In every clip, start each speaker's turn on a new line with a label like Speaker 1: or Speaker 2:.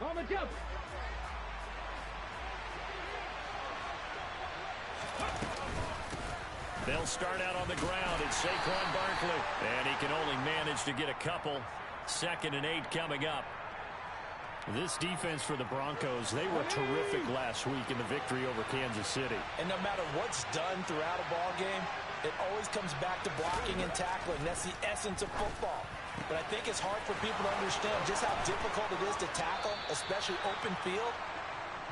Speaker 1: On the jump.
Speaker 2: They'll start out on the ground. It's Saquon Barkley. And he can only manage to get a couple. 2nd and 8 coming up.
Speaker 3: This defense for the Broncos, they were terrific last week in the victory over Kansas City.
Speaker 4: And no matter what's done throughout a ball game, it always comes back to blocking and tackling. That's the essence of football. But I think it's hard for people to understand just how difficult it is to tackle, especially open field.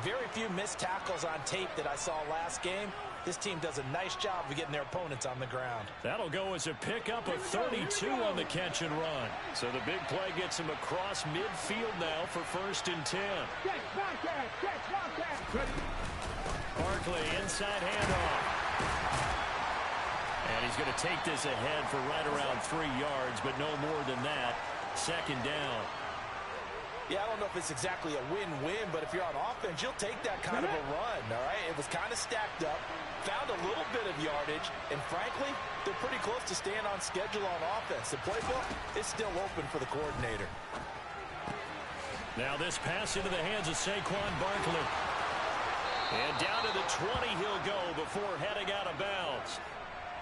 Speaker 4: Very few missed tackles on tape that I saw last game. This team does a nice job of getting their opponents on the ground.
Speaker 2: That'll go as a pickup of 32 on the catch and run. So the big play gets him across midfield now for 1st and 10. Barkley inside handoff. And he's going to take this ahead for right around 3 yards, but no more than that. 2nd down.
Speaker 4: Yeah, I don't know if it's exactly a win-win, but if you're on offense, you'll take that kind of a run, all right? It was kind of stacked up, found a little bit of yardage, and frankly, they're pretty close to staying on schedule on offense. The playbook is still open for the coordinator.
Speaker 2: Now this pass into the hands of Saquon Barkley. And down to the 20 he'll go before heading out of bounds.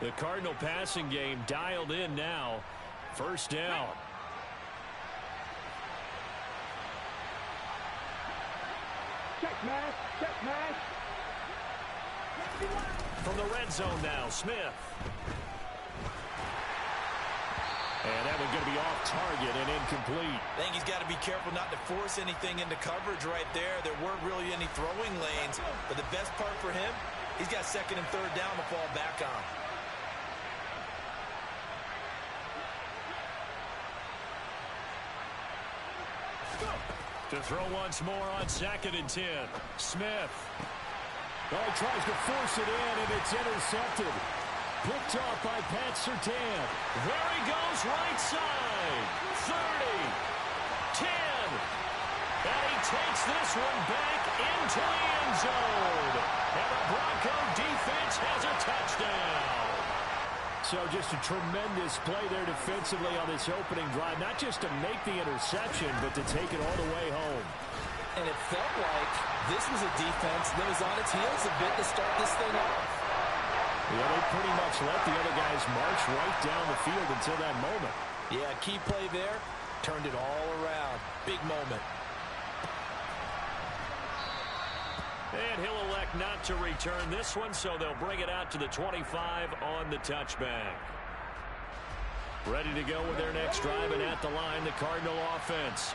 Speaker 2: The Cardinal passing game dialed in now. 1st down.
Speaker 1: Check match.
Speaker 2: From the red zone now, Smith. And that one's going to be off target and incomplete.
Speaker 4: I think he's got to be careful not to force anything into coverage right there. There weren't really any throwing lanes, but the best part for him, he's got 2nd and 3rd down to fall back on.
Speaker 2: To throw once more on 2nd and 10. Smith.
Speaker 3: Oh, he tries to force it in, and it's intercepted. Picked off by Pat Surtain.
Speaker 2: There he goes, right side. 30. 10. And he takes this one back into the end zone. And the Bronco defense has a touchdown.
Speaker 3: So just a tremendous play there defensively on this opening drive. Not just to make the interception, but to take it all the way home.
Speaker 4: And it felt like this was a defense that was on its heels a bit to start this thing off.
Speaker 3: Yeah, they pretty much let the other guys march right down the field until that moment.
Speaker 4: Yeah, key play there. Turned it all around. Big moment.
Speaker 2: And he'll elect not to return this one, so they'll bring it out to the 25 on the touchback. Ready to go with their next drive, and at the line, the Cardinal offense.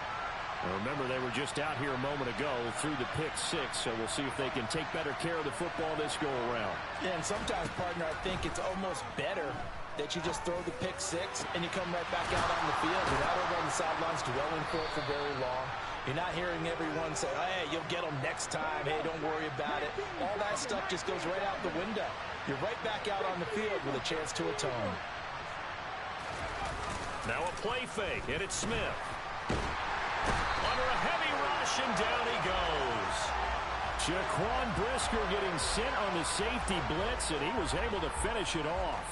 Speaker 2: Now remember, they were just out here a moment ago through the pick 6, so we'll see if they can take better care of the football this go-around.
Speaker 4: Yeah, and sometimes, partner, I think it's almost better that you just throw the pick 6 and you come right back out on the field. You're not over on the sidelines dwelling for it for very long. You're not hearing everyone say, hey, you'll get them next time. Hey, don't worry about it. All that stuff just goes right out the window. You're right back out on the field with a chance to atone.
Speaker 2: Now a play fake, and it's Smith. Under a heavy rush, and down he goes.
Speaker 3: Jaquan Brisker getting sent on the safety blitz, and he was able to finish it off.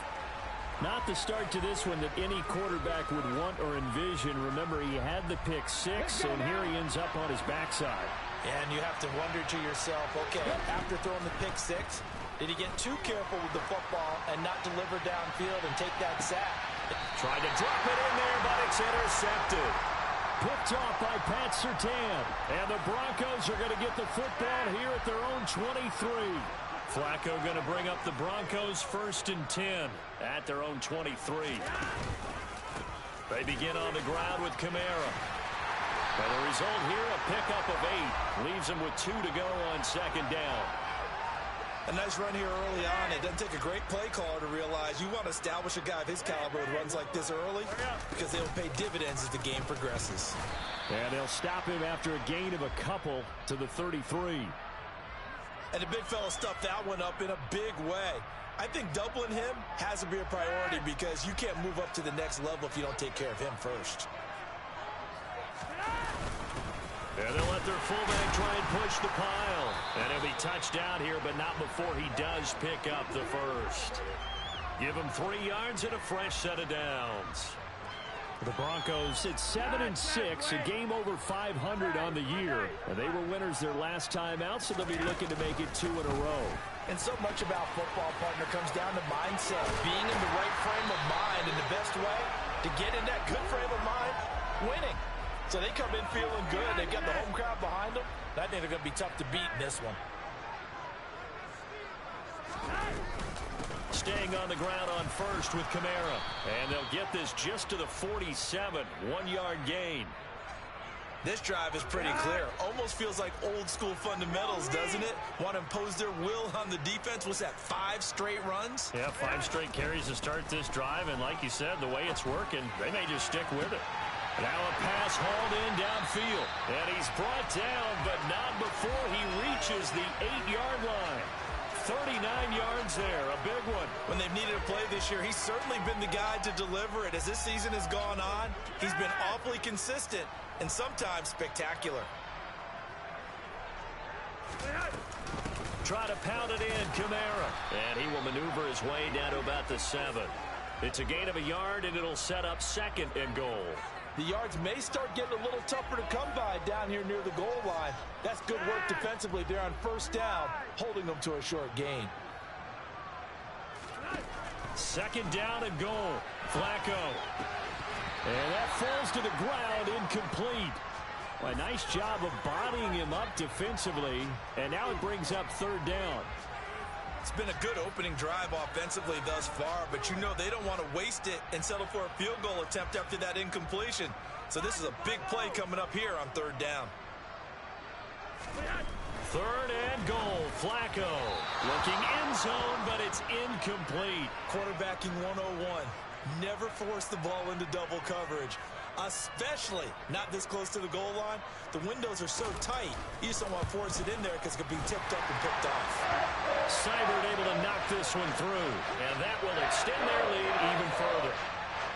Speaker 3: Not the start to this one that any quarterback would want or envision. Remember, he had the pick 6, and here he ends up on his backside.
Speaker 4: And you have to wonder to yourself, okay, after throwing the pick 6, did he get too careful with the football and not deliver downfield and take that sack?
Speaker 2: Tried to drop it in there, but it's intercepted.
Speaker 3: Picked off by Pat Surtain. And the Broncos are going to get the football here at their own 23.
Speaker 2: Flacco going to bring up the Broncos 1st and 10 at their own 23. They begin on the ground with Kamara. And the result here, a pickup of 8. Leaves them with 2 to go on 2nd down.
Speaker 4: A nice run here early on. It doesn't take a great play caller to realize you want to establish a guy of his caliber with runs like this early because they'll pay dividends as the game progresses.
Speaker 3: And they'll stop him after a gain of a couple to the 33.
Speaker 4: And the big fella stuffed that one up in a big way. I think doubling him has to be a priority because you can't move up to the next level if you don't take care of him first.
Speaker 2: And they'll let their fullback try and push the pile. And he'll be touched down here, but not before he does pick up the first. Give him 3 yards and a fresh set of downs.
Speaker 3: The Broncos at 7-6, a game over 500 on the year. And they were winners their last time out, so they'll be looking to make it 2 in a row.
Speaker 4: And so much about football, partner, comes down to mindset. Being in the right frame of mind, and the best way to get in that good frame of mind, winning. So they come in feeling good. They've got the home crowd behind them. I think they're going to be tough to beat in this one.
Speaker 2: Staying on the ground on first with Kamara. And they'll get this just to the 47. 1-yard gain.
Speaker 4: This drive is pretty clear. Almost feels like old school fundamentals, doesn't it? Want to impose their will on the defense. Was that 5 straight runs?
Speaker 2: Yeah, 5 straight carries to start this drive. And like you said, the way it's working, they may just stick with it. Now a pass hauled in downfield. And he's brought down, but not before he reaches the 8-yard line. 39 yards there, a big one.
Speaker 4: When they've needed a play this year, he's certainly been the guy to deliver it. As this season has gone on, he's been awfully consistent and sometimes spectacular.
Speaker 2: Try to pound it in, Kamara. And he will maneuver his way down to about the 7. It's a gain of a yard, and it'll set up 2nd and goal.
Speaker 4: The yards may start getting a little tougher to come by down here near the goal line. That's good work defensively there on first down, holding them to a short gain.
Speaker 2: 2nd down and goal. Flacco. And that falls to the ground, incomplete. A nice job of bodying him up defensively, and now it brings up 3rd down.
Speaker 4: It's been a good opening drive offensively thus far, but you know they don't want to waste it and settle for a field goal attempt after that incompletion. So this is a big play coming up here on 3rd down.
Speaker 2: 3rd and goal. Flacco looking end zone, but it's incomplete.
Speaker 4: Quarterbacking 101. Never force the ball into double coverage, especially not this close to the goal line. The windows are so tight, you just don't want to force it in there because it could be tipped up and picked off.
Speaker 2: Seibert able to knock this one through, and that will extend their lead even further.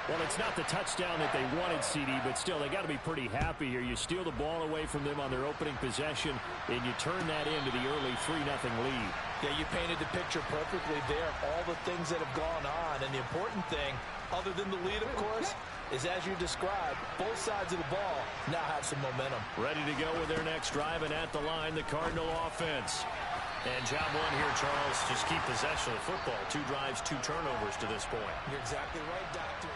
Speaker 3: Well, it's not the touchdown that they wanted, CD, but still, they got to be pretty happy here. You steal the ball away from them on their opening possession, and you turn that into the early 3-0 lead.
Speaker 4: Yeah, you painted the picture perfectly there. All the things that have gone on, and the important thing, other than the lead, of course, is as you described, both sides of the ball now have some momentum.
Speaker 2: Ready to go with their next drive, and at the line, the Cardinal offense. And job one here, Charles, just keep possession of the football. 2 drives, 2 turnovers to this point.
Speaker 4: You're exactly right, Doctor.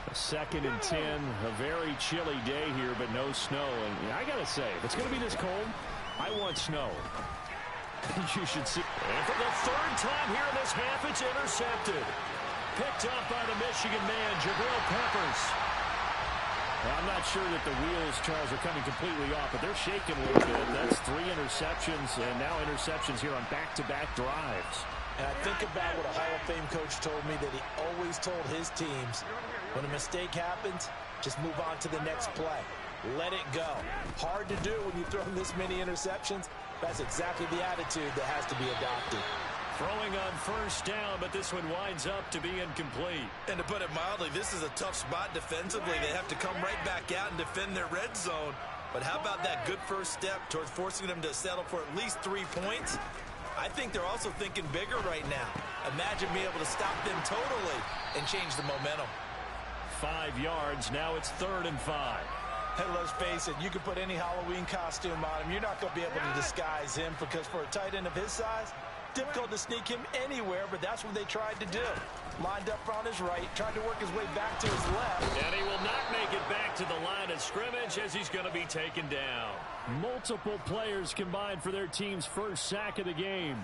Speaker 3: A 2nd and 10, a very chilly day here, but no snow. And I got to say, if it's going to be this cold, I want snow. You should see.
Speaker 2: And for the 3rd time here in this half, it's intercepted. Picked up by the Michigan man, Jabril Peppers.
Speaker 3: Well, I'm not sure that the wheels, Charles, are coming completely off, but they're shaking a little bit. That's 3 interceptions, and now interceptions here on back-to-back drives.
Speaker 4: And I think about what a Hall of Fame coach told me, that he always told his teams, when a mistake happens, just move on to the next play. Let it go. Hard to do when you throw this many interceptions. That's exactly the attitude that has to be adopted.
Speaker 2: Throwing on first down, but this one winds up to be incomplete.
Speaker 4: And to put it mildly, this is a tough spot defensively. They have to come right back out and defend their red zone. But how about that good first step towards forcing them to settle for at least 3 points? I think they're also thinking bigger right now. Imagine being able to stop them totally and change the momentum.
Speaker 2: 5 yards, now it's 3rd and 5.
Speaker 4: Hey, let's face it, you can put any Halloween costume on him. You're not going to be able to disguise him, because for a tight end of his size, difficult to sneak him anywhere, but that's what they tried to do. Lined up on his right, tried to work his way back to his left.
Speaker 2: And he will not make it back to the line of scrimmage as he's going to be taken down.
Speaker 3: Multiple players combined for their team's first sack of the game.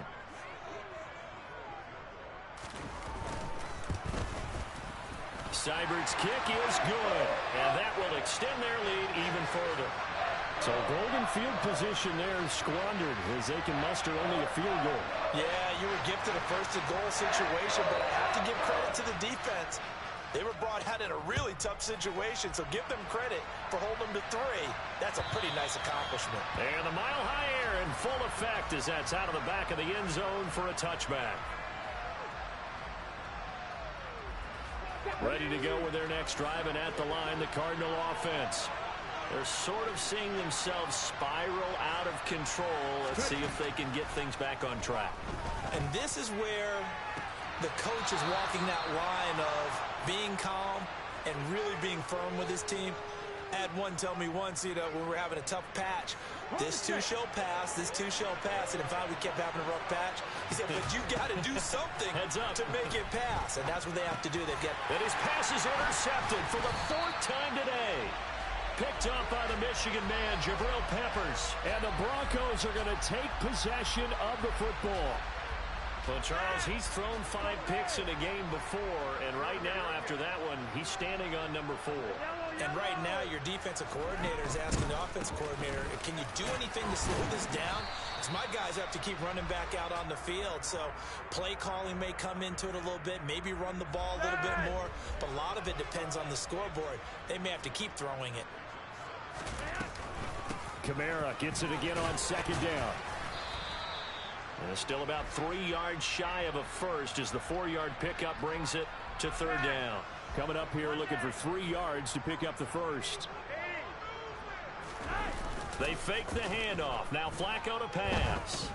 Speaker 2: Seibert's kick is good, and that will extend their lead even further.
Speaker 3: So golden field position there squandered as they can muster only a field goal.
Speaker 4: Yeah, you were gifted a first-and-goal situation, but I have to give credit to the defense. They were brought out in a really tough situation, so give them credit for holding them to 3. That's a pretty nice accomplishment.
Speaker 2: And the mile-high air in full effect as that's out of the back of the end zone for a touchback. Ready to go with their next drive, and at the line, the Cardinal offense. They're sort of seeing themselves spiral out of control. Let's see if they can get things back on track.
Speaker 4: And this is where the coach is walking that line of being calm and really being firm with his team. I had one tell me once, when we're having a tough patch, this too shall pass, this too shall pass. And if we kept having a rough patch, he said, but you got to do something to make it pass. And that's what they have to do.
Speaker 2: And his pass is intercepted for the 4th time today. Picked up by the Michigan man, Jabril Peppers.
Speaker 3: And the Broncos are going to take possession of the football.
Speaker 2: Well, Charles, he's thrown 5 picks in a game before, and right now, after that one, he's standing on number 4.
Speaker 4: And right now, your defensive coordinator is asking the offensive coordinator, can you do anything to slow this down? Because my guys have to keep running back out on the field. So play calling may come into it a little bit, maybe run the ball a little bit more, but a lot of it depends on the scoreboard. They may have to keep throwing it.
Speaker 3: Kamara gets it again on 2nd down.
Speaker 2: And still about 3 yards shy of a first as the 4-yard pickup brings it to 3rd down.
Speaker 3: Coming up here looking for 3 yards to pick up the first.
Speaker 2: They fake the handoff. Now Flacco to pass.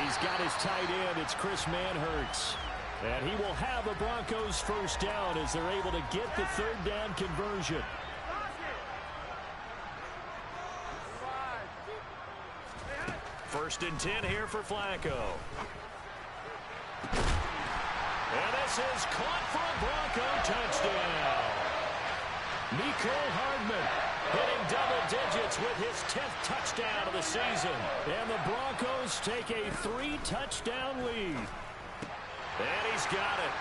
Speaker 3: He's got his tight end. It's Chris Manhertz. And he will have the Broncos first down as they're able to get the 3rd down conversion.
Speaker 2: First and 10 here for Flacco. And this is caught for a Bronco touchdown. Mecole Hardman hitting double digits with his 10th touchdown of the season.
Speaker 3: And the Broncos take a 3-touchdown lead.
Speaker 2: And he's got it.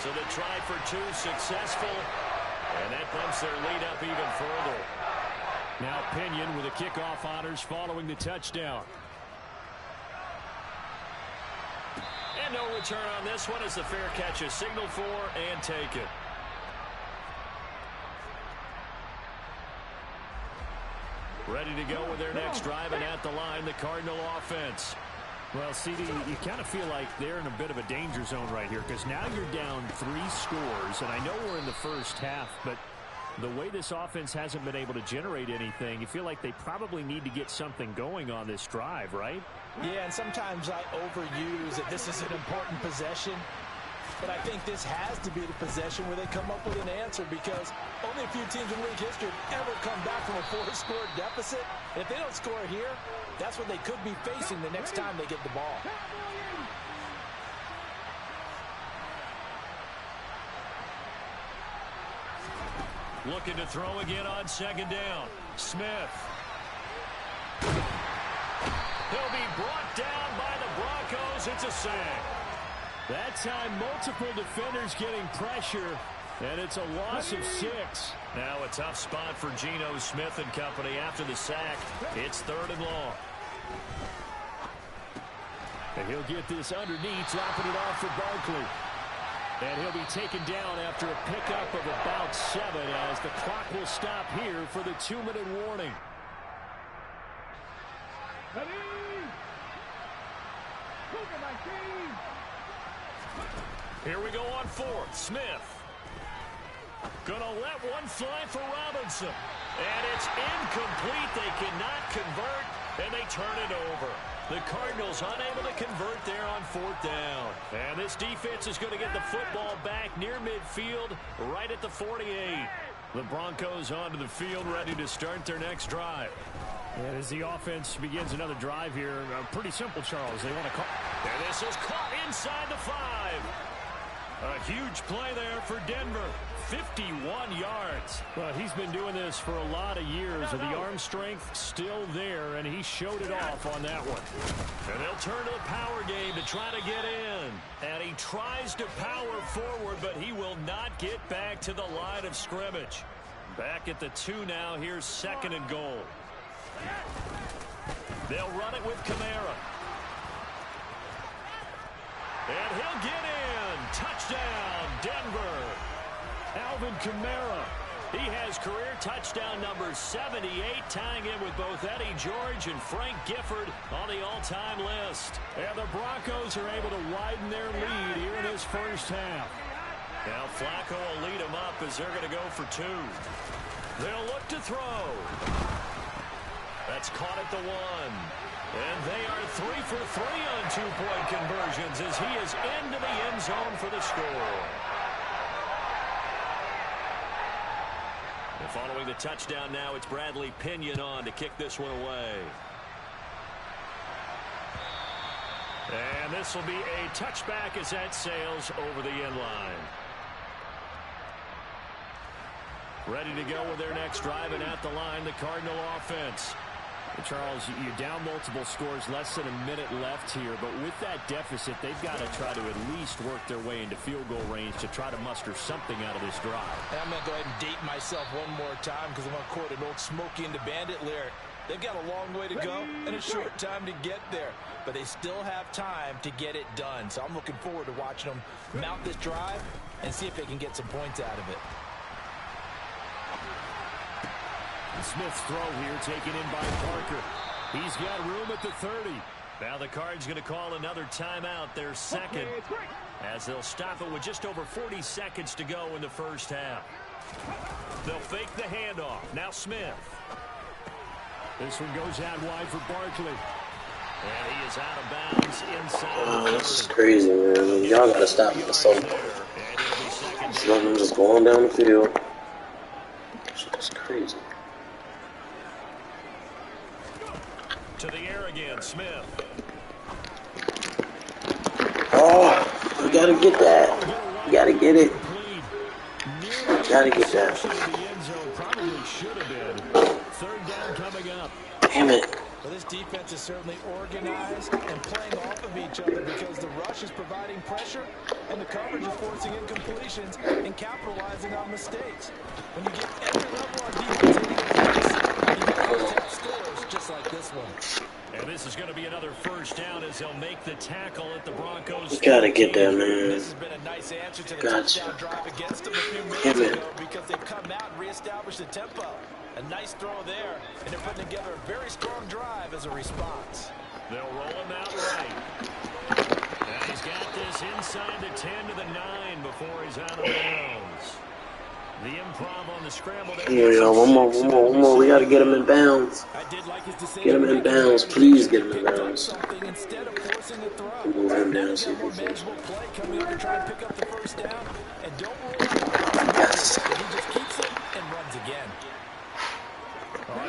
Speaker 2: So the try for 2 successful. And that bumps their lead up even further.
Speaker 3: Now Pinion with the kickoff honors following the touchdown.
Speaker 2: And no return on this one as the fair catch is signaled for and taken. Ready to go with their next drive, and at the line, the Cardinal offense.
Speaker 3: Well, CD, you kind of feel like they're in a bit of a danger zone right here because now you're down 3 scores, and I know we're in the first half, but the way this offense hasn't been able to generate anything, you feel like they probably need to get something going on this drive, right?
Speaker 4: Yeah, and sometimes I overuse that this is an important possession. But I think this has to be the possession where they come up with an answer because only a few teams in league history have ever come back from a 4-score deficit. And if they don't score here, that's what they could be facing the next time they get the ball.
Speaker 2: Looking to throw again on 2nd down. Smith. He'll be brought down by the Broncos. It's a sack.
Speaker 3: That time, multiple defenders getting pressure, and it's a loss of 6.
Speaker 2: Now a tough spot for Geno Smith and company after the sack. It's 3rd and long.
Speaker 3: And he'll get this underneath, dropping it off for Barkley. And he'll be taken down after a pickup of about 7 as the clock will stop here for the 2-minute warning.
Speaker 2: Here we go on 4th. Smith. Gonna let one fly for Robinson. And it's incomplete. They cannot convert, and they turn it over. The Cardinals unable to convert there on 4th down. And this defense is going to get the football back near midfield, right at the 48. The Broncos onto the field, ready to start their next drive.
Speaker 3: And as the offense begins another drive here, pretty simple, Charles. They want to call.
Speaker 2: And this is caught inside the 5. A huge play there for Denver. 51 yards.
Speaker 3: Well, he's been doing this for a lot of years, with the arm strength still there, and he showed it off on that one.
Speaker 2: And they'll turn to the power game to try to get in. And he tries to power forward, but he will not get back to the line of scrimmage. Back at the 2 now. Here's 2nd and goal. They'll run it with Kamara. And he'll get in. Touchdown, Denver.
Speaker 3: Alvin Kamara.
Speaker 2: He has career touchdown number 78, tying in with both Eddie George and Frank Gifford on the all-time list.
Speaker 3: And the Broncos are able to widen their lead here in this first half.
Speaker 2: Now Flacco will lead them up as they're going to go for 2. They'll look to throw. That's caught at the 1. And they are 3 for 3 on 2-point conversions as he is into the end zone for the score. And following the touchdown now, it's Bradley Pinion on to kick this one away. And this will be a touchback as that sails over the end line. Ready to go with their next drive, and at the line, the Cardinal offense. And Charles, you're down multiple scores, less than a minute left here, but with that deficit, they've got to try to at least work their way into field goal range to try to muster something out of this drive.
Speaker 4: And I'm going to go ahead and date myself one more time because I'm going to quote an old Smokey and the Bandit lyric. They've got a long way to go and a short time to get there, but they still have time to get it done. So I'm looking forward to watching them mount this drive and see if they can get some points out of it.
Speaker 3: Smith's throw here taken in by Parker. He's got room at the 30.
Speaker 2: Now the Cards going to call another timeout, their second, as they'll stop it with just over 40 seconds to go in the first half. They'll fake the handoff. Now Smith.
Speaker 3: This one goes out wide for Barkley.
Speaker 2: And he is out of bounds inside.
Speaker 5: Oh, this is crazy, man. Y'all gotta stop me so much. Just let them just go on down the field. Shit is crazy.
Speaker 2: To the air again, Smith.
Speaker 5: Oh, you gotta get that. You gotta get it. You gotta get that.
Speaker 3: Third down coming up.
Speaker 5: Damn it.
Speaker 4: Well, this defense is certainly organized and playing off of each other because the rush is providing pressure and the coverage is forcing incompletions and capitalizing on mistakes. When you get every level on defense hitting a place, you get those top scores just like this one.
Speaker 2: And this is going to be another first down as they'll make the tackle at the Broncos.
Speaker 5: You gotta get that, man.
Speaker 4: This has been a nice answer to the touchdown drive against them a few minutes ago because they've come out and reestablished the tempo. A nice throw there, and they're putting together a very strong drive as a response.
Speaker 2: They'll roll him out right. And he's got this inside the 10 to the 9 before he's out of bounds. The improv on the scramble.
Speaker 5: Yeah, one more. We gotta get him in bounds. Get him in bounds. Please get him in bounds. Move him down so he can finish. Yes.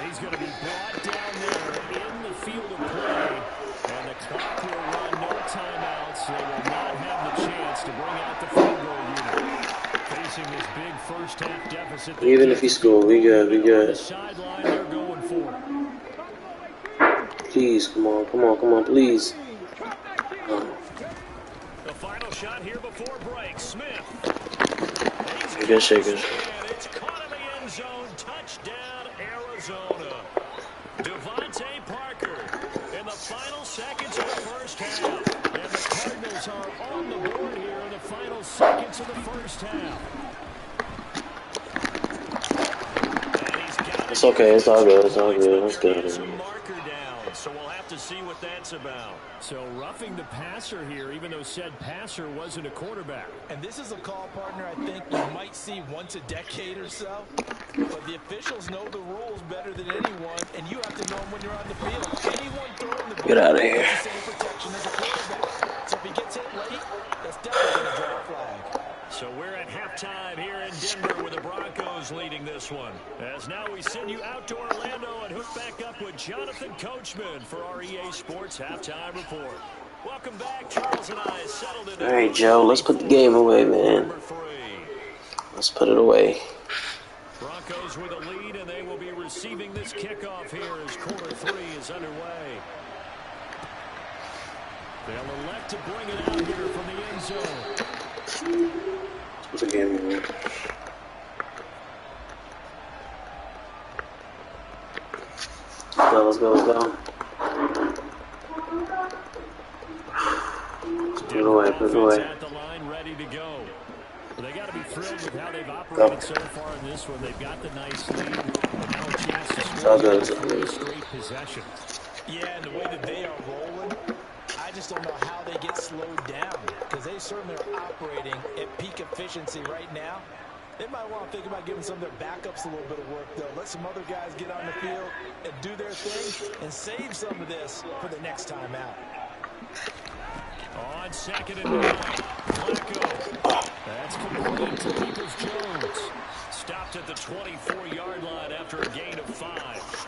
Speaker 3: He's going to be brought down there in the field of play, and the clock will run, no timeouts. They will not have the chance to bring out the field goal unit. Facing this big first half deficit.
Speaker 5: Even if he scored, we good.
Speaker 3: Sideline, they're going for it.
Speaker 5: Please, come on, please.
Speaker 2: The final shot here before break. Smith.
Speaker 5: Shakers.
Speaker 2: And it's caught in the end zone. Touchdown, Arizona. Devontae Parker in the final seconds of the first half. And the Cardinals are on the board here in the final seconds of the first half.
Speaker 5: It's okay. It's all good. Let's go.
Speaker 2: So we'll have to see what that's about.
Speaker 3: So roughing the passer here, even though said passer wasn't a quarterback.
Speaker 4: And this is a call, partner, I think you might see once a decade or so. But the officials know the rules better than anyone, and you have to know them when you're on the field. Anyone throwing the ball
Speaker 5: Get out of here.
Speaker 4: gets the same protection as a quarterback. So if he gets hit late, that's definitely going to draw a flag.
Speaker 2: So we're at halftime here in Denver with the Broncos leading this one. As now we send you out to Orlando and hook back up with Jonathan Coachman for our EA Sports Halftime Report. Welcome back. Charles and I settled in.
Speaker 5: All right, Joe, let's put the game away, man. Let's put it away.
Speaker 2: Broncos with a lead, and they will be receiving this kickoff here as quarter 3 is underway. They'll elect to bring it out here from the end zone.
Speaker 5: Let's put the game away. Let's go. Put it away.
Speaker 2: At the line, ready to go. Well, they got to be thrilled with how they've operated so far in this one. They've got the nice lead, and now a chance to score 3 straight possessions.
Speaker 4: Yeah, and the way that they are rolling, I just don't know how they get slowed down because they certainly are operating at peak efficiency right now. They might want to think about giving some of their backups a little bit of work, though. Let some other guys get on the field and do their thing and save some of this for the next time out.
Speaker 2: On 2nd and 9, Flacco. That's completed to Peoples-Jones. Stopped at the 24-yard line after a gain of 5.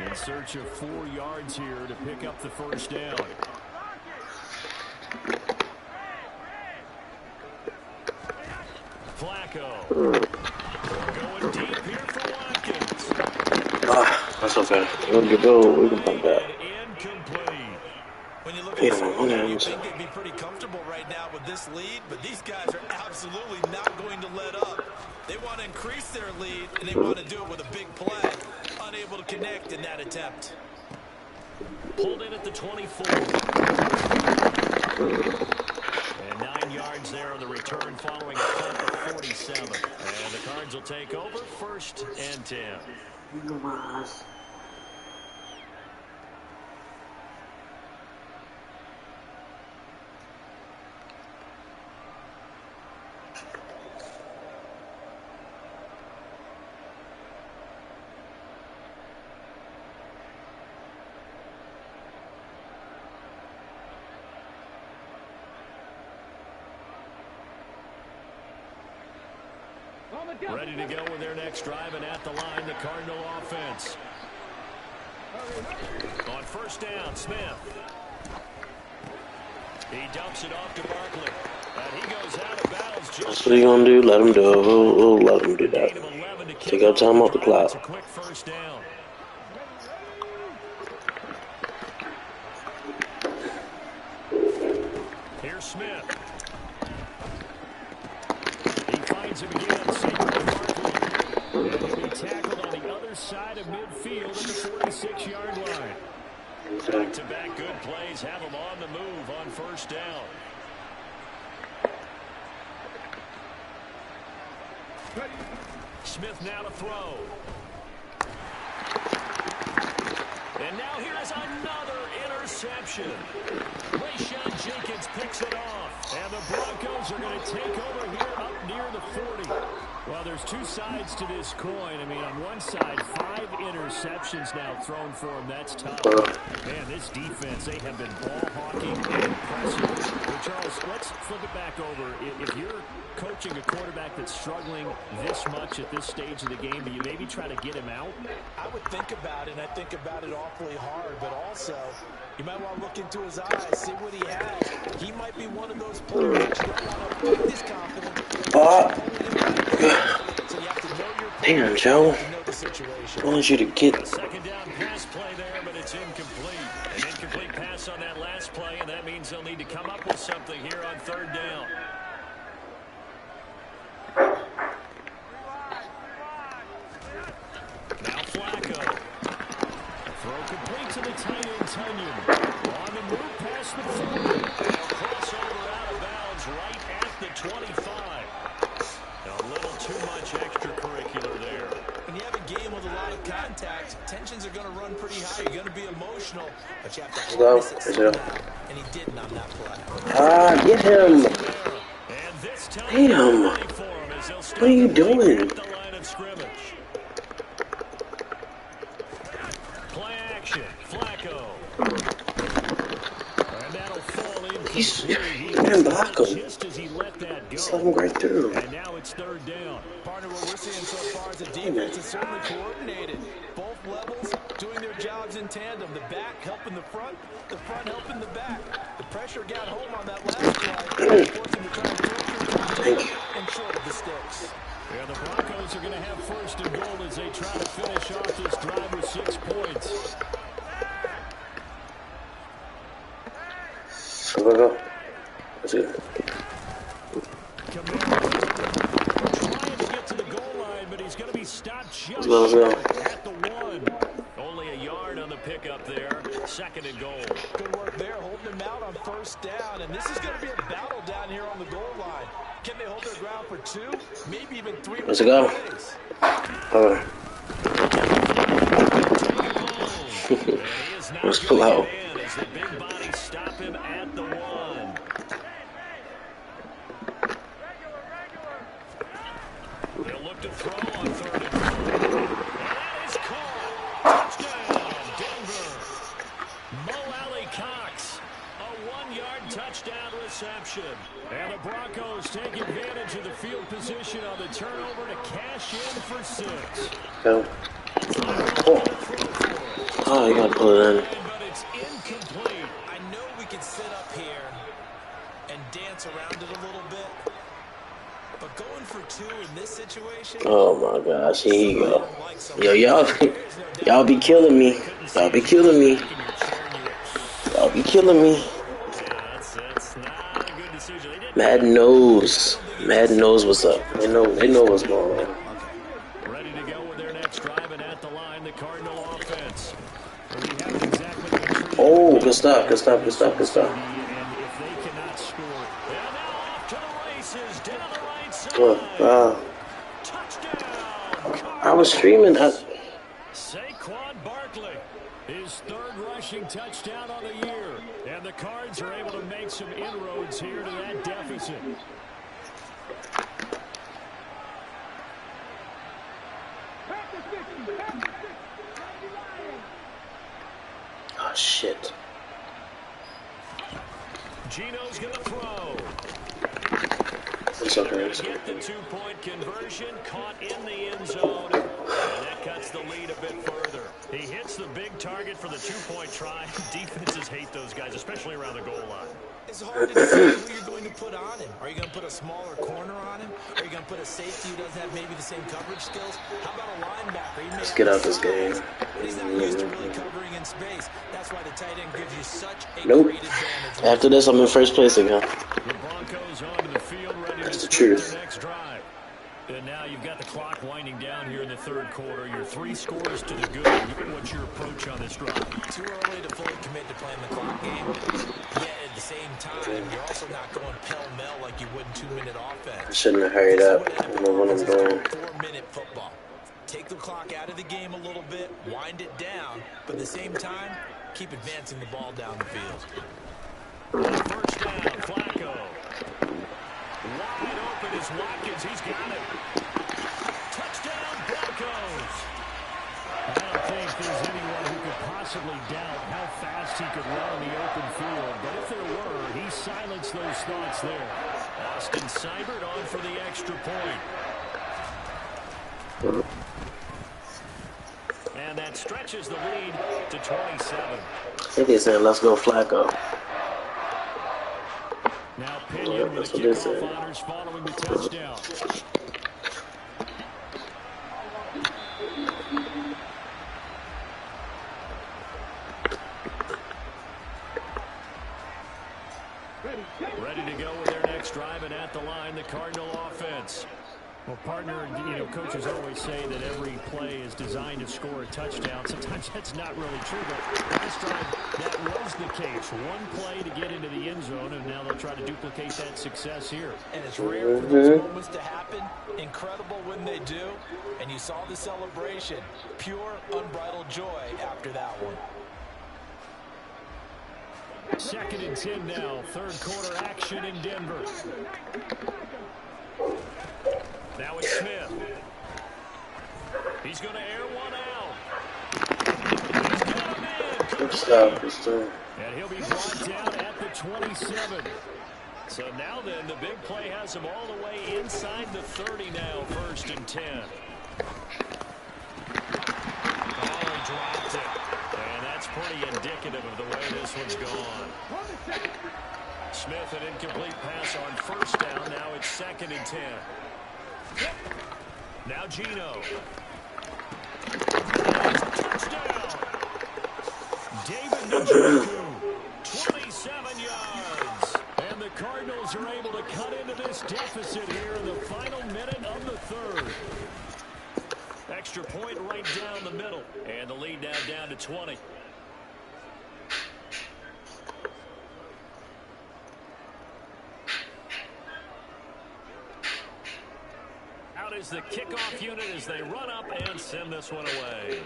Speaker 2: In search of 4 yards here to pick up the first down. Flacco. Going deep here for Watkins.
Speaker 5: That's okay. We can pump that.
Speaker 2: Incomplete.
Speaker 4: When you look at this game, you think they'd be pretty comfortable right now with this lead, but these guys are absolutely not going to let up. They want to increase their lead, and they want to do it with a big play. Unable to connect in that attempt.
Speaker 2: Pulled in at the 24. And 9 yards there on the return following a punt of 47. And the Cards will take over 1st and 10. Ready to go with their next drive, and at the line, the Cardinal offense. On 1st down, Smith. He dumps it off to Barkley. And he goes out of bounds.
Speaker 5: That's what you gonna do. Let him do it. We'll let him do that. Take our time off the clock.
Speaker 2: It's a quick 1st down. Here's Smith. He finds him again. And he'll be tackled on the other side of midfield at the 46-yard line. Back-to-back good plays have him on the move on 1st down. Smith now to throw. And now here is another interception. Rayshawn Jenkins picks it off. And the Broncos are going to take over here up near the 40. Well, there's 2 sides to this coin. I mean, on one side, 5 interceptions now thrown for him. That's tough. Man, this defense, they have been ball hawking and impressive. Well, Charles, let's flip it back over. If you're coaching a quarterback that's struggling this much at this stage of the game, do you maybe try to get him out?
Speaker 4: I would think about it, and I think about it awfully hard, but also you might want to look into his eyes, see what he has. He might be one of those players that you don't want to put this confidence.
Speaker 5: Damn, Joe. I want you to get.
Speaker 2: A 2nd down pass play there, but it's incomplete. An incomplete pass on that last play, and that means they'll need to come up with something here on 3rd down. Now Flacco. Throw complete to the tight end, Tunyon. On the move past the 40. They'll cross over out of bounds right at the 25. A little too much extracurricular there.
Speaker 4: When you have a game with a lot of contact, tensions are going to run pretty high. You're going to be emotional, but you have to harness it somehow. And he didn't on that play.
Speaker 5: Get him. Damn. What are you doing?
Speaker 2: Play action. Flacco. And that'll fall in.
Speaker 5: He didn't block him. Just let him right through.
Speaker 2: And now it's 3rd down.
Speaker 4: Part of what we're seeing so far is the defense is certainly coordinated. Both levels doing their jobs in tandem. The back helping the front helping the back. The pressure got home on that last play, forcing to try and torture and short of the sticks.
Speaker 2: Yeah, the Broncos are going to have 1st and goal as they try to finish off this drive with 6 points.
Speaker 5: Go. Let's go.
Speaker 2: Trying to get to the goal line, but he's going to be stopped just at the 1. Only a yard on the pickup there. 2nd and goal.
Speaker 4: Good work there, holding him out on 1st down, and this is going to be a battle down here on the goal line. Can they hold their ground for 2, maybe even 3?
Speaker 5: Let's go. Let's pull out.
Speaker 2: As the big body stop him at the 1. interception.
Speaker 3: And the Broncos take advantage of the field position on the turnover to cash in for 6.
Speaker 5: Go. Oh, you gotta pull it in.
Speaker 2: But it's incomplete.
Speaker 4: I know we could sit up here and dance around it a little bit, but going for 2 in this situation.
Speaker 5: Oh my gosh, here you go. Yo, y'all be killing me. Y'all be killing me. Y'all be killing me.
Speaker 2: That's not a good decision.
Speaker 5: Madden knows what's up. They know what's going on.
Speaker 2: Ready to go with their next drive, and at the line, the Cardinal offense. We haven't exactly been treated.
Speaker 5: Oh, good stuff.
Speaker 2: And if they cannot score, and now off to the races, down the right side.
Speaker 5: Wow.
Speaker 2: Touchdown.
Speaker 5: I was streaming.
Speaker 2: Saquon Barkley, his 3rd rushing touchdown on the year. And the Cards are able to make some inroads here to that deficit.
Speaker 5: Oh shit.
Speaker 2: Gino's going to throw.
Speaker 5: It's okay.
Speaker 2: Get the 2-point conversion, caught in the end zone, and that cuts the lead a bit further. He hits the big target for the 2-point try. Defenses hate those guys, especially around the goal line.
Speaker 4: It's hard to decide who you're going to put on him. Are you going to put a smaller corner on him? Are you going to put a safety who doesn't have maybe the same coverage skills? How about a linebacker?
Speaker 5: Let's get out this game.
Speaker 4: But he's not used to really covering in space. That's why the tight end gives you such a
Speaker 5: Nope.
Speaker 4: great advantage.
Speaker 5: After this, I'm in first place again.
Speaker 2: The Broncos onto the field, ready
Speaker 5: That's
Speaker 2: to
Speaker 5: the
Speaker 2: start
Speaker 5: truth.
Speaker 2: their next drive. And now you've got the clock winding down here in the 3rd quarter. Your 3 scores to the good. What's your approach on this drive?
Speaker 4: Too early to fully commit to playing the clock game. Yet at the same time, you're also not going pell-mell like you would in 2-minute offense.
Speaker 5: I shouldn't have hurried up. I don't know what I'm doing.
Speaker 4: 4-minute football. Take the clock out of the game a little bit, wind it down, but at the same time, keep advancing the ball down the field.
Speaker 2: First down, Flacco. Wide open is Watkins. He's got it. Touchdown, Broncos.
Speaker 3: I don't think there's anyone who could possibly doubt how fast he could run on the open field. But if there were, he silenced those thoughts there.
Speaker 2: Austin Seibert on for the extra point. And that stretches the lead to 27.
Speaker 5: I think they're saying, let's go Flacco.
Speaker 2: Now Pinion with
Speaker 5: That's
Speaker 2: the
Speaker 5: what they
Speaker 2: kickoff
Speaker 5: say.
Speaker 2: honors following the touchdown. Ready to go with their next drive, and at the line, the Cardinal offense.
Speaker 3: Well, partner, coaches always say that every play is designed to score a touchdown. Sometimes that's not really true, but last drive, that was the case. One play to get into the end zone, and now they'll try to duplicate that success here.
Speaker 4: And it's rare for those moments to happen. Incredible when they do. And you saw the celebration. Pure, unbridled joy after that one.
Speaker 3: 2nd and 10 now. 3rd quarter action in Denver.
Speaker 2: Now it's Smith. He's going to air one out. He's got him in.
Speaker 5: Good stuff. Good stuff.
Speaker 2: And he'll be brought down at the 27. So now then, the big play has him all the way inside the 30 now, 1st and 10. Oh, he dropped it. And that's pretty indicative of the way this one's gone. Smith, an incomplete pass on 1st down. Now it's 2nd and 10. Now Gino. Touchdown. David Njoku, 27 yards. And the Cardinals are able to cut into this deficit here in the final minute of the 3rd. Extra point right down the middle. And the lead now down to 20. Out is the kickoff unit as they run up and send this one away.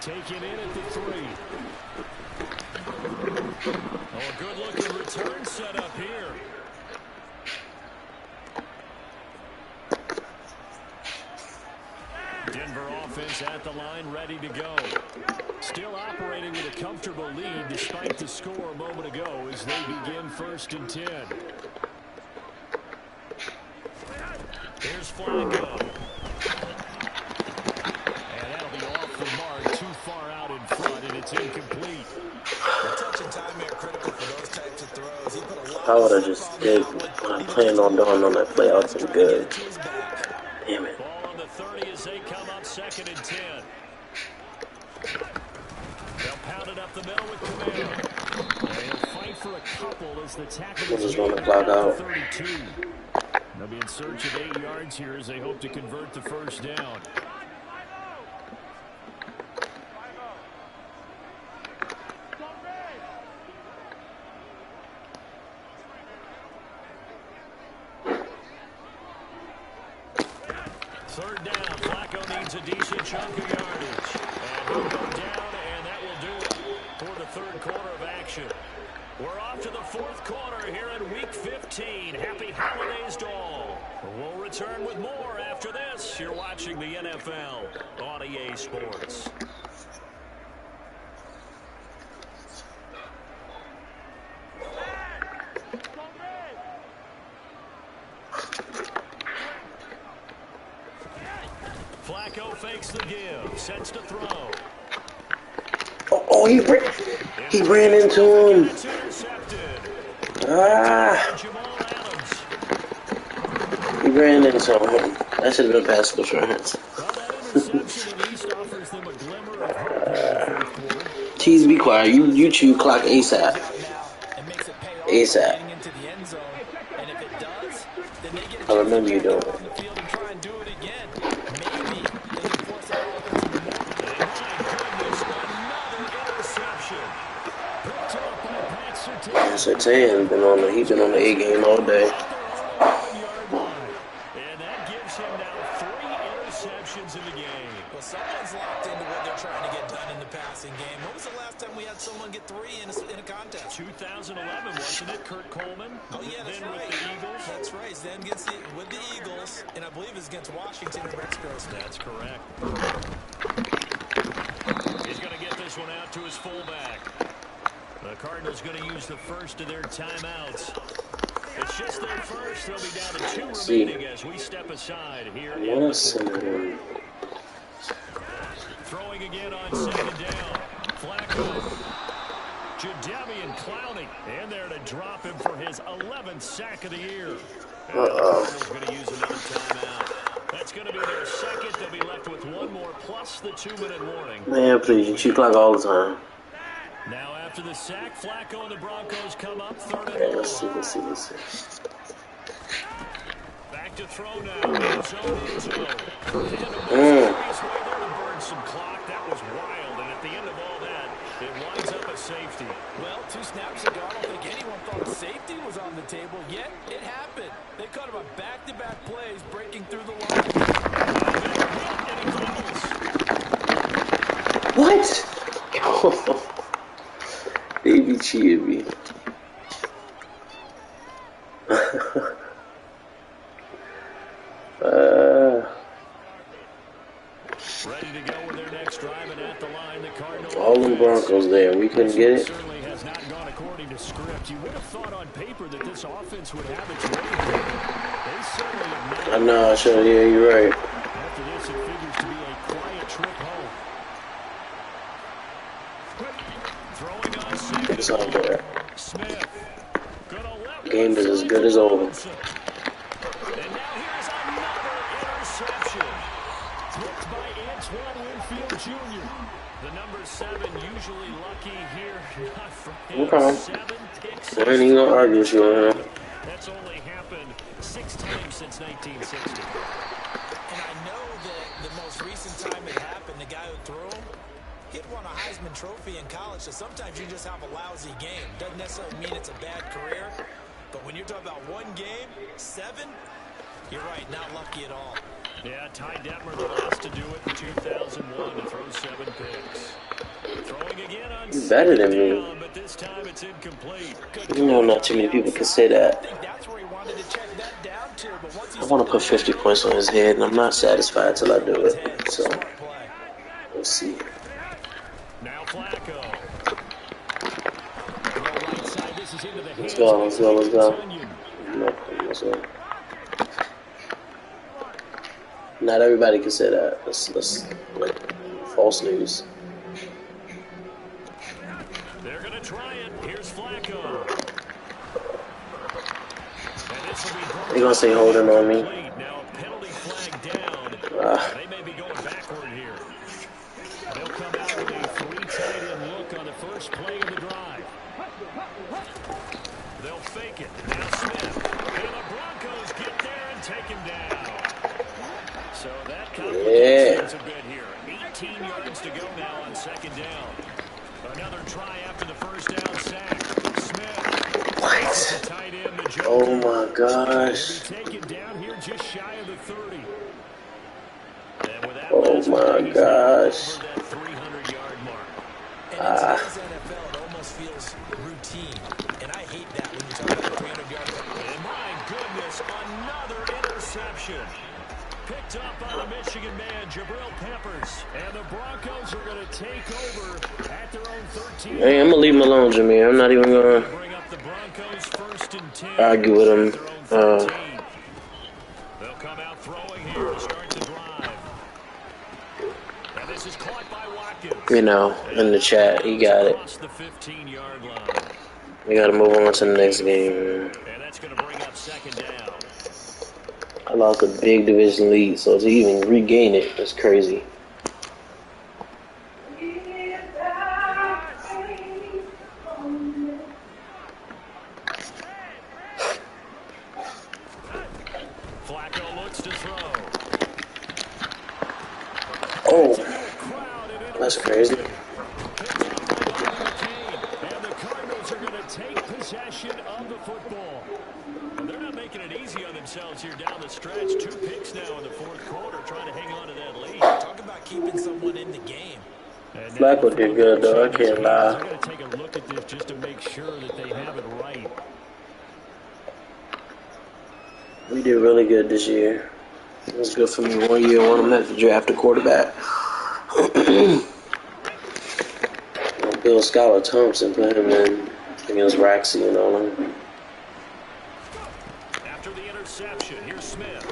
Speaker 3: Taken in at the 3.
Speaker 2: Oh, a good-looking return set up here. Denver offense is at the line, ready to go. Still operating with a comfortable lead despite the score a moment ago as they begin 1st and 10. Here's Flacco. And that'll be off the mark, too far out in front, and it's incomplete.
Speaker 4: The touch and time are critical for those types of throws. He put a lot
Speaker 5: I would have just did what I planned on doing on that play. I was good. Damn it.
Speaker 2: Ball on the 30 as they come up 2nd and 10. They'll pound it up the middle with Camaro. They'll fight for a couple as the tackle
Speaker 5: We'll
Speaker 2: is
Speaker 5: just run the clock out.
Speaker 2: 32. They'll be in search of 8 yards here as they hope to convert the 1st down. Third down, Flacco needs a decent chunk of yardage. And he'll go down, and that will do it for the 3rd quarter of action. We're off to the 4th quarter here in Week 15. Happy holidays to all. We'll return with more after this. You're watching the NFL on EA Sports. Flacco fakes the give, sets to throw.
Speaker 5: Oh, he ran into him. He ran into him. That should have been pass interference. Tease, be quiet. You chew clock ASAP. ASAP. I remember you doing it. Sertan he's been on the A game all day.
Speaker 2: And that gives him now 3 interceptions in the game.
Speaker 4: Well, someone's locked into what they're trying to get done in the passing game. When was the last time we had someone get 3 in a contest?
Speaker 2: 2011, wasn't it? Kurt Coleman.
Speaker 4: Oh yeah, that's
Speaker 2: then
Speaker 4: right.
Speaker 2: With the Eagles.
Speaker 4: That's right. Then with the Eagles, and I believe it's against Washington or Mexico State.
Speaker 2: That's correct. He's going to get this one out to his fullback. The Cardinals going to use the first of their timeouts. It's just their first. They'll be down to 2 remaining as we step aside here. Throwing again on 2nd down. Flacco. Jadeveon Clowney in there to drop him for his 11th sack of the year. And the Cardinals going to use another timeout. That's going to be their second. They'll be left with 1 more plus the 2-minute warning.
Speaker 5: Man, please, you chew clock all the time.
Speaker 2: Now after the sack, Flacco and the Broncos come up 3rd and
Speaker 5: Okay, let's see.
Speaker 2: Back to throw now. Zone. Burn some clock. That was wild. And at the end of all that, it winds up a safety.
Speaker 4: Well, 2 snaps ago, I don't think anyone thought safety was on the table, yet it happened. They caught him on back-to-back plays, breaking through the line.
Speaker 5: What? Baby cheated me.
Speaker 2: Ready to go with their next drive, and at the line, the Cardinals.
Speaker 5: All the Broncos there. We couldn't get it.
Speaker 2: Certainly has not gone according to script. You would have thought on paper that this offense would have its way. They certainly have not.
Speaker 5: I know. Yeah, you're right.
Speaker 2: After this, it figures to be a quiet trip home. Throwing on 2nd.
Speaker 5: It's all there.
Speaker 2: Smith.
Speaker 5: Game is as good as over.
Speaker 2: And now here's another interception. Flipped by Antoine Winfield Jr. The number 7 usually lucky here. Not for him.
Speaker 5: Okay.
Speaker 2: 7 picks.
Speaker 5: I ain't even gonna argue with you on that.
Speaker 2: That's only happened 6 times since 1960.
Speaker 4: And I know that the most recent time it happened, the guy who threw him, he'd won a Heisman Trophy in college, so sometimes you just have a lousy game. Doesn't necessarily mean it's a bad career, but when you're talking about 1 game, 7, you're right, not lucky at all.
Speaker 2: Yeah, Ty Detmer the last to do it in 2001 to throw 7 picks. Throwing again on
Speaker 5: He's better than me.
Speaker 2: down, but this time it's incomplete.
Speaker 5: You know, not too many people can say that.
Speaker 4: I think that's where he wanted to check that down to, but once
Speaker 5: I want to put 50 points on his head, and I'm not satisfied till I do it. So, Let's see.
Speaker 2: Now Flacco. Right side, this is into the
Speaker 5: Let's go. Let's go. Let's go. Let's go. Not everybody can say that. That's like false news.
Speaker 2: They're going to try it. Here's Flacco.
Speaker 5: They're going to say holding on me.
Speaker 2: Now a penalty flag down. They may be going backward here. They'll come out with a 3 tight end look on the first play of the drive. They'll fake it. Now Smith. And the Broncos get there and take him down. So that complicates a bit here. 18 yards to go now on second down. Another try after the first down sack. Smith.
Speaker 5: What? Oh my gosh.
Speaker 2: Taken down here just shy of the 30.
Speaker 5: Oh my gosh.
Speaker 4: And in today's NFL, it almost feels routine. And I hate that when you talk about 300-yard.
Speaker 2: And my goodness, another interception. Picked up by the Michigan man, Jabril Peppers. And the Broncos are going to take over at their own 13.
Speaker 5: Hey, I'm going to leave him alone, Jimmy. I'm not even going to
Speaker 2: bring up the Broncos first and 10.
Speaker 5: argue with him.
Speaker 2: They'll come out throwing here to start the drive. And this is caught by Watkins.
Speaker 5: You know, in the chat, he got it.
Speaker 2: The 15-yard line.
Speaker 5: We got to move on to the next game, man.
Speaker 2: And that's going to bring up second down.
Speaker 5: I lost a big division lead, so to even regain it is crazy.
Speaker 2: Flacco looks to throw.
Speaker 5: Oh, that's crazy.
Speaker 2: And the Cardinals are going to take possession of the football. They're not making it easy on themselves here down the stretch. 2 picks now in the fourth quarter, trying to hang on to that lead.
Speaker 4: Talk about keeping someone in the game.
Speaker 5: Flacco did good, though. I can't lie.
Speaker 2: They're going to take a look at this just to make sure that they have it right.
Speaker 5: We did really good this year. It was good for me 1 year. One of them had to draft a quarterback. Bill Scholar Thompson put him in against Raxey and all them.
Speaker 2: After the interception, here's Smith.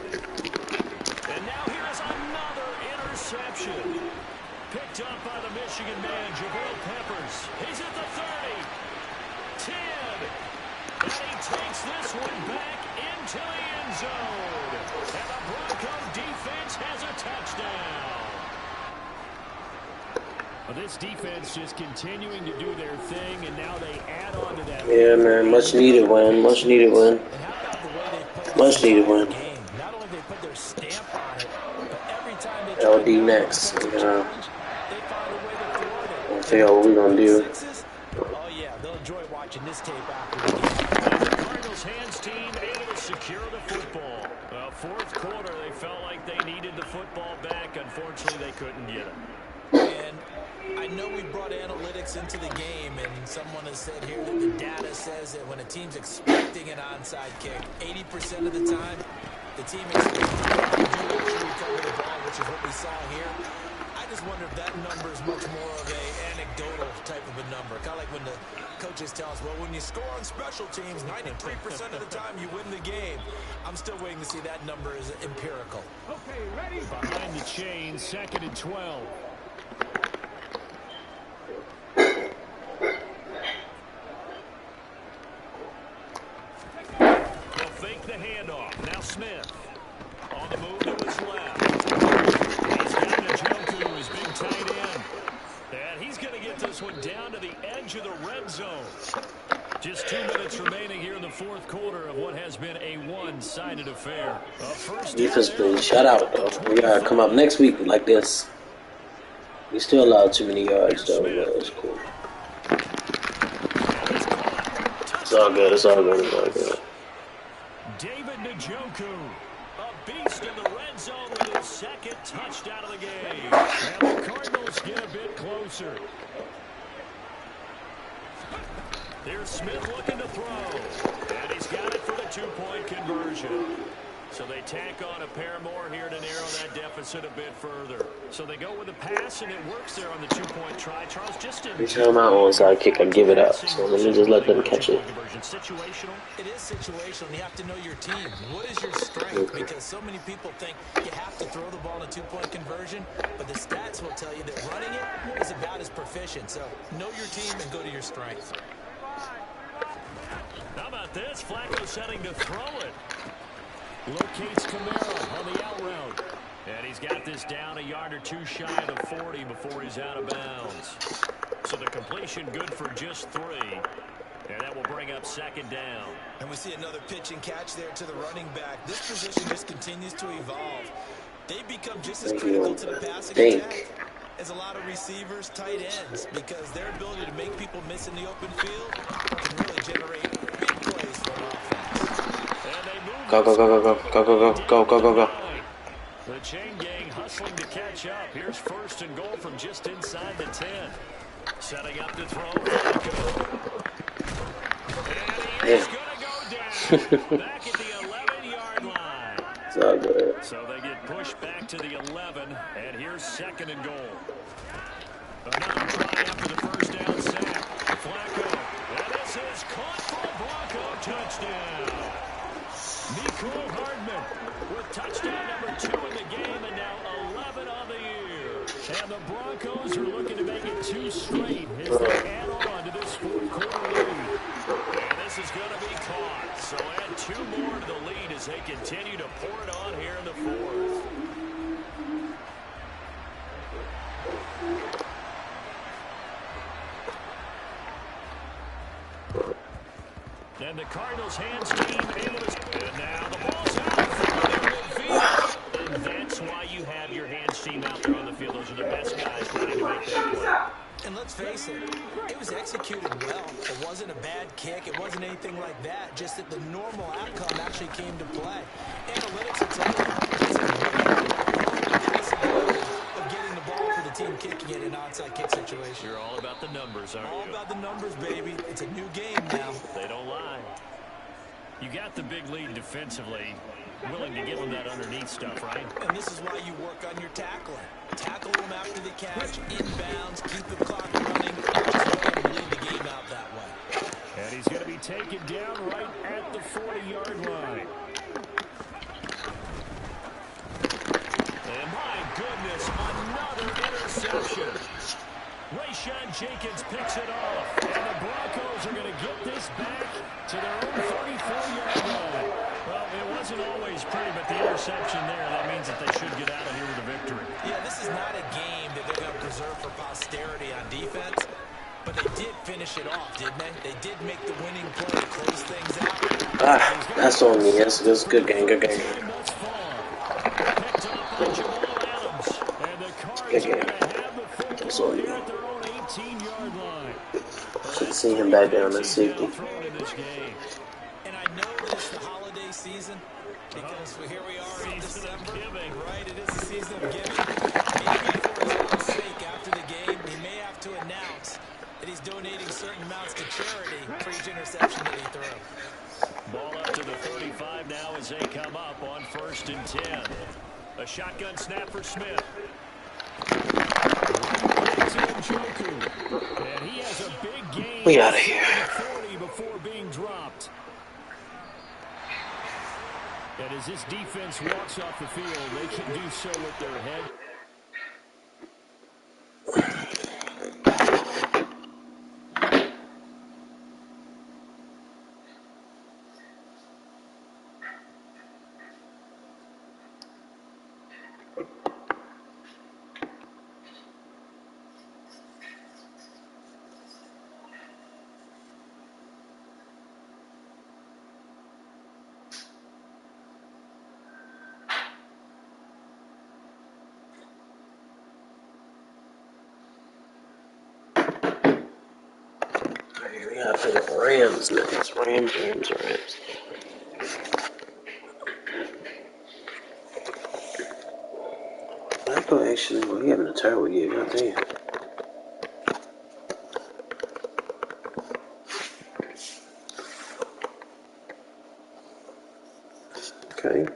Speaker 2: And now here's another interception. Picked up by the Michigan man, Jabril Peppers. He's at the 30. 10. And he takes this one back into the end zone. And the Bronco defense has a touchdown. Well, this defense just continuing to do their thing, and now they add on to that.
Speaker 5: Yeah, man, much needed win. Much needed win. Much needed win.
Speaker 4: Not only they put their stamp on it, but every time they
Speaker 5: LD next. You know. We'll figure out what we're going to do.
Speaker 4: Oh, yeah, they'll enjoy watching this tape after the game.
Speaker 2: The Cardinals hands team able to secure the football. Fourth quarter, they felt like they needed the football back. Unfortunately, they couldn't get it.
Speaker 4: And I know we brought analytics into the game, and someone has said here that the data says that when a team's expecting an onside kick, 80% of the time, the team expects to recover the ball, which is what we saw here. I just wonder if that number is much more of a anecdotal type of a number. Kind of like when the coaches tell us, well, when you score on special teams, 93% of the time you win the game. I'm still waiting to see that number is empirical.
Speaker 1: Okay, ready?
Speaker 2: Behind the chain, 2nd and 12. They'll fake the handoff. Now Smith on the move to his left. He's got Njoku, his big tight end. And he's going to get this one down to the edge of the red zone. Just 2 minutes remaining here in the fourth quarter of what has been a one-sided affair.
Speaker 5: Defense play, shout out, though. We got to come up next week like this. We still allowed too many yards, though. But it's cool. It's all good. It's all good. It's all good.
Speaker 2: David Njoku, a beast in the red zone with his 2nd touchdown of the game. And the Cardinals get a bit closer. Here's Smith looking to throw. And he's got it for the 2-point conversion. So they tack on a pair more here to narrow that deficit a bit further. So they go with a pass, and it works there on the two-point try. Charles, just in
Speaker 5: every time my onside kick, I give it up. So let me just let them catch it.
Speaker 2: Situational.
Speaker 4: It is situational, and you have to know your team. What is your strength? Because so many people think you have to throw the ball in a two-point conversion, but the stats will tell you that running it is about as proficient. So know your team and go to your strength.
Speaker 2: How about this? Flacco setting to throw it.
Speaker 3: Locates Camaro on the out route.
Speaker 2: And he's got this down a yard or two shy of the 40 before he's out of bounds. So the completion good for just 3. And that will bring up second down.
Speaker 4: And we see another pitch and catch there to the running back. This position just continues to evolve. They become just as critical to the passing attack as a lot of receivers, tight ends, because their ability to make people miss in the open field can really generate big plays for an offense.
Speaker 5: Go, go, go, go, go, go, go, go, go, go, go.
Speaker 2: The chain gang hustling to catch up. Here's first and goal from just inside the 10. Setting up to throw. And he is going to go down. Back at the 11-yard line.
Speaker 5: It's all good.
Speaker 2: So they get pushed back to the 11, and here's second and goal. Another try after the first down sack. Flacco. And this is caught for a Bronco touchdown. Nico Hardman with touchdown number 2 in the game, and now 11 on the year. And the Broncos are looking to make it 2 straight as they add on to this fourth-quarter lead. And this is going to be caught. So add 2 more to the lead as they continue to pour it on here in the fourth. And the Cardinals hands team able to... And now the ball's out from the midfield. And that's why you have your hands team out there on the field. Those are the best guys ready to make that play.
Speaker 4: And let's face it, it was executed well. It wasn't a bad kick. It wasn't anything like that. Just that the normal outcome actually came to play. Analytics will tell you it's a great possibility of getting the ball for the team kicking it in an onside kick situation.
Speaker 2: You're all about the numbers, aren't you?
Speaker 4: All about the numbers, baby. It's a new game now.
Speaker 2: They don't lie. You got the big lead defensively. Willing to give them that underneath stuff, right?
Speaker 4: And this is why you work on your tackling. Tackle them after the catch, inbounds, keep the clock running. Just let them lead the game out that way.
Speaker 3: And he's going to be taken down right at the 40-yard line.
Speaker 2: And my goodness, another interception. Rayshawn Jenkins picks it off. And the Broncos are going to get this back to their own 34-yard line. Well, it wasn't always pretty, but the interception there, that means that they should get out of here with a victory.
Speaker 4: Yeah, this is not a game that they're going to preserve for posterity on defense, but they did finish it off, didn't they? They did make the winning play to close things out.
Speaker 5: That's on me. That's a good game, good game. Good game. That's on me. Should see him back down at safety.
Speaker 4: And I know that it's the holiday season because here we are in December, right? It is the season of giving. Maybe for his own sake after the game, he may have to announce that he's donating certain amounts to charity for each interception that he threw.
Speaker 2: Ball up to the 35 now as they come up on 1st and 10. A shotgun snap for Smith.
Speaker 3: And he has a big game.
Speaker 5: We out of here.
Speaker 3: 40 before being dropped. And as this defense walks off the field, they can do so with their head.
Speaker 5: We gotta play the Rams next. Rams. Flacco actually, well, he having a terrible year, goddamn. Okay.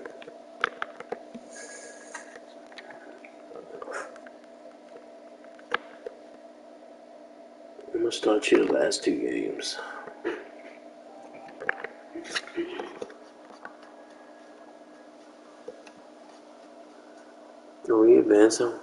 Speaker 5: gonna start you the last 2 games. Are we advancing?